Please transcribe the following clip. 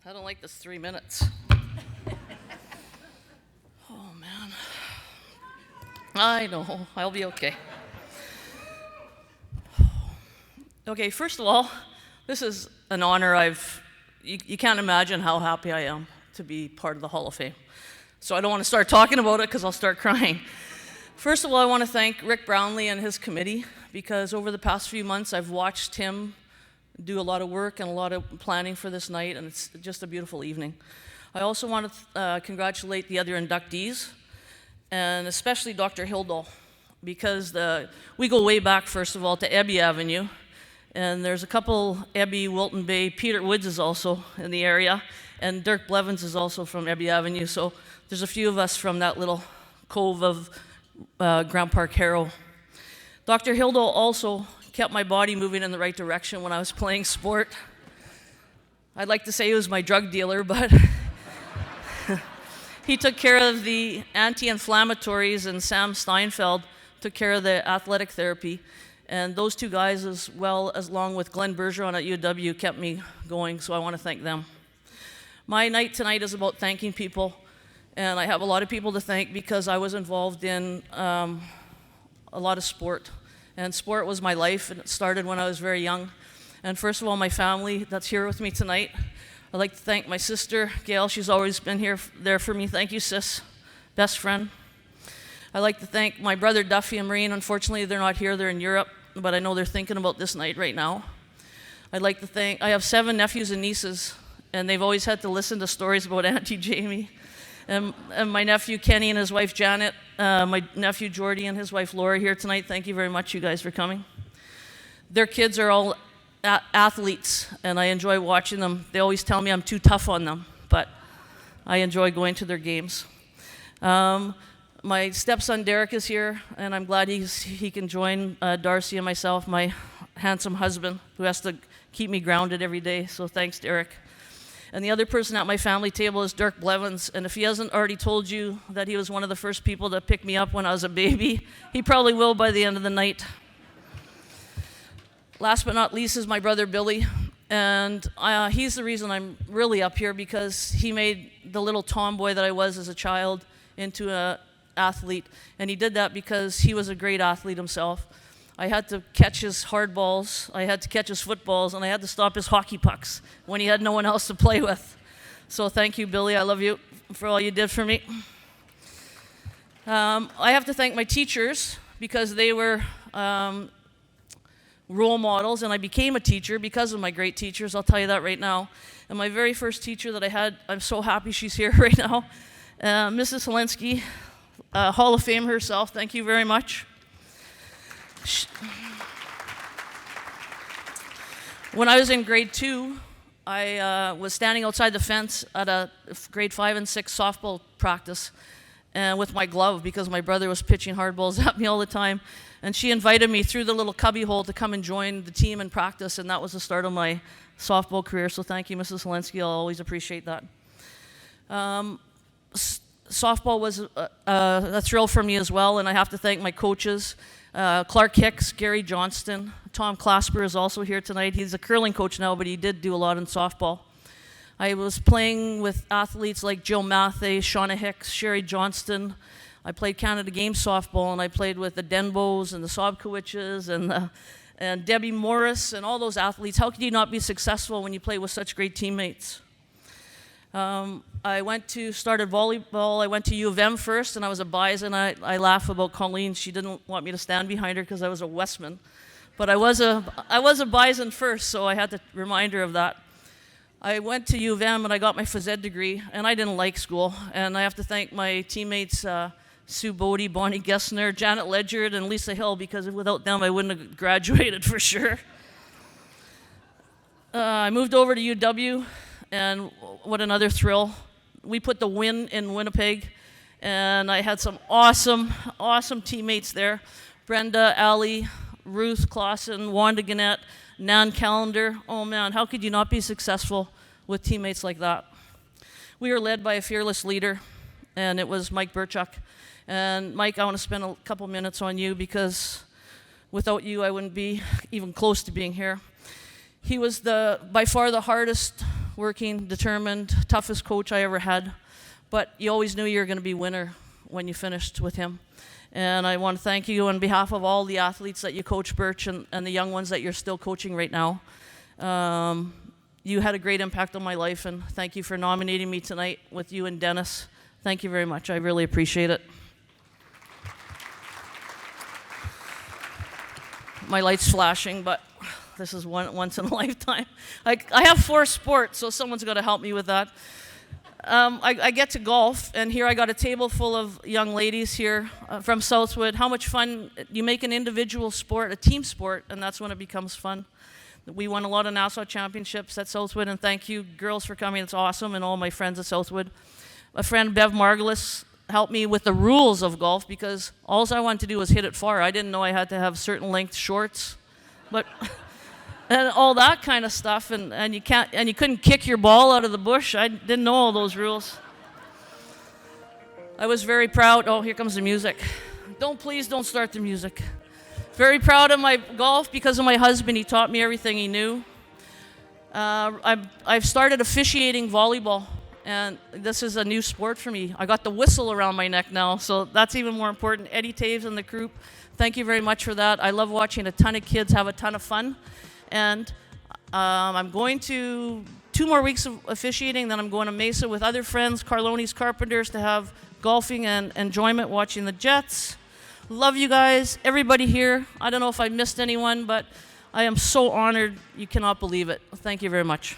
I don't like this 3 minutes. Oh, man. I know. I'll be okay. Okay, first of all, this is an honor. You can't imagine how happy I am to be part of the Hall of Fame. So I don't want to start talking about it because I'll start crying. First of all, I want to thank Rick Brownlee and his committee because over the past few months I've watched him do a lot of work and a lot of planning for this night, and it's just a beautiful evening. I also want to congratulate the other inductees, and especially Dr. Hildahl, because we go way back, first of all, to Ebby Avenue, and there's a couple, Ebby, Wilton Bay, Peter Woods is also in the area, and Dirk Blevins is also from Ebby Avenue, so there's a few of us from that little cove of Grand Park Harrow. Dr. Hildahl also kept my body moving in the right direction when I was playing sport. I'd like to say he was my drug dealer, but he took care of the anti-inflammatories, and Sam Steinfeld took care of the athletic therapy. And those two guys, as well as along with Glenn Bergeron at UW, kept me going, so I want to thank them. My night tonight is about thanking people, and I have a lot of people to thank because I was involved in a lot of sport. And sport was my life, and it started when I was very young. And first of all, my family that's here with me tonight. I'd like to thank my sister, Gail. She's always been there for me. Thank you, sis. Best friend. I'd like to thank my brother, Duffy and Maureen. Unfortunately, they're not here. They're in Europe, but I know they're thinking about this night right now. I'd like to I have 7 nephews and nieces, and they've always had to listen to stories about Auntie Jamie. And my nephew Kenny and his wife Janet, my nephew Jordy and his wife Laura here tonight. Thank you very much, you guys, for coming. Their kids are all athletes, and I enjoy watching them. They always tell me I'm too tough on them, but I enjoy going to their games. My stepson Derek is here, and I'm glad he can join Darcy and myself, my handsome husband, who has to keep me grounded every day, so thanks, Derek. And the other person at my family table is Dirk Blevins, and if he hasn't already told you that he was one of the first people to pick me up when I was a baby, he probably will by the end of the night. Last but not least is my brother Billy, and he's the reason I'm really up here because he made the little tomboy that I was as a child into an athlete, and he did that because he was a great athlete himself. I had to catch his hard balls, I had to catch his footballs, and I had to stop his hockey pucks when he had no one else to play with. So thank you, Billy. I love you for all you did for me. I have to thank my teachers because they were role models, and I became a teacher because of my great teachers. I'll tell you that right now. And my very first teacher that I had, I'm so happy she's here right now, Mrs. Helensky, Hall of Fame herself. Thank you very much. When I was in grade 2, I was standing outside the fence at a grade 5 and 6 softball practice with my glove because my brother was pitching hard balls at me all the time. And she invited me through the little cubby hole to come and join the team in practice, and that was the start of my softball career. So thank you, Mrs. Helensky. I'll always appreciate that. Softball was a thrill for me as well, and I have to thank my coaches. Clark Hicks, Gary Johnston, Tom Clasper is also here tonight. He's a curling coach now, but he did do a lot in softball. I was playing with athletes like Jill Mathay, Shauna Hicks, Sherry Johnston. I played Canada Games softball, and I played with the Denbos and the Sobkowiches and Debbie Morris and all those athletes. How could you not be successful when you play with such great teammates? I started volleyball. I went to U of M first, and I was a bison. I laugh about Colleen. She didn't want me to stand behind her because I was a Westman. But I was a bison first, so I had to remind her of that. I went to U of M, and I got my phys ed degree, and I didn't like school. And I have to thank my teammates, Sue Bodie, Bonnie Gessner, Janet Ledyard, and Lisa Hill, because without them, I wouldn't have graduated for sure. I moved over to UW. And what another thrill. We put the win in Winnipeg, and I had some awesome, awesome teammates there. Brenda, Ali, Ruth Clausen, Wanda Gannett, Nan Callender. Oh man, how could you not be successful with teammates like that? We were led by a fearless leader, and it was Mike Burchuk. And Mike, I want to spend a couple minutes on you because without you, I wouldn't be even close to being here. He was by far the hardest working, determined, toughest coach I ever had. But you always knew you were going to be winner when you finished with him. And I want to thank you on behalf of all the athletes that you coach, Birch, and the young ones that you're still coaching right now. You had a great impact on my life, and thank you for nominating me tonight with you and Dennis. Thank you very much. I really appreciate it. My light's flashing, but this is once in a lifetime. I have 4 sports, so someone's got to help me with that. I get to golf, and here I got a table full of young ladies here from Southwood. How much fun, you make an individual sport, a team sport, and that's when it becomes fun. We won a lot of Nassau championships at Southwood, and thank you, girls, for coming. It's awesome, and all my friends at Southwood. My friend Bev Margulis helped me with the rules of golf, because all I wanted to do was hit it far. I didn't know I had to have certain length shorts, but and all that kind of stuff, and you couldn't kick your ball out of the bush. I didn't know all those rules. I was very proud. Oh, here comes the music. Please don't start the music. Very proud of my golf because of my husband. He taught me everything he knew. I've started officiating volleyball, and this is a new sport for me. I got the whistle around my neck now, so that's even more important. Eddie Taves and the group, thank you very much for that. I love watching a ton of kids have a ton of fun. And I'm going to 2 more weeks of officiating, then I'm going to Mesa with other friends, Carlones Carpenters, to have golfing and enjoyment watching the Jets. Love you guys, everybody here. I don't know if I missed anyone, but I am so honored. You cannot believe it. Thank you very much.